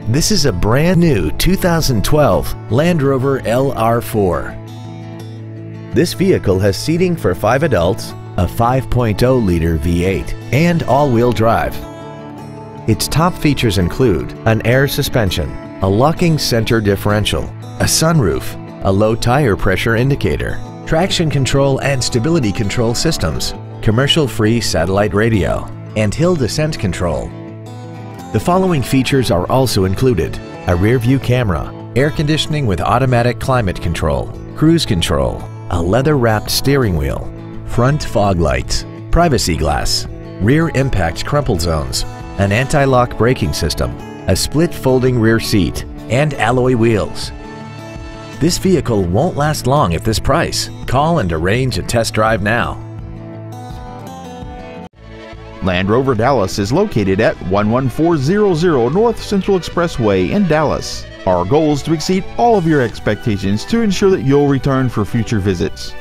This is a brand new 2012 Land Rover LR4. This vehicle has seating for 5 adults, a 5.0-liter V8, and all-wheel drive. Its top features include an air suspension, a locking center differential, a sunroof, a low tire pressure indicator, traction control and stability control systems, commercial-free satellite radio, and hill descent control. The following features are also included: a rear-view camera, air conditioning with automatic climate control, cruise control, a leather-wrapped steering wheel, front fog lights, privacy glass, rear impact crumple zones, an anti-lock braking system, a split folding rear seat, and alloy wheels. This vehicle won't last long at this price. Call and arrange a test drive now. Land Rover Dallas is located at 11400 North Central Expressway in Dallas. Our goal is to exceed all of your expectations to ensure that you'll return for future visits.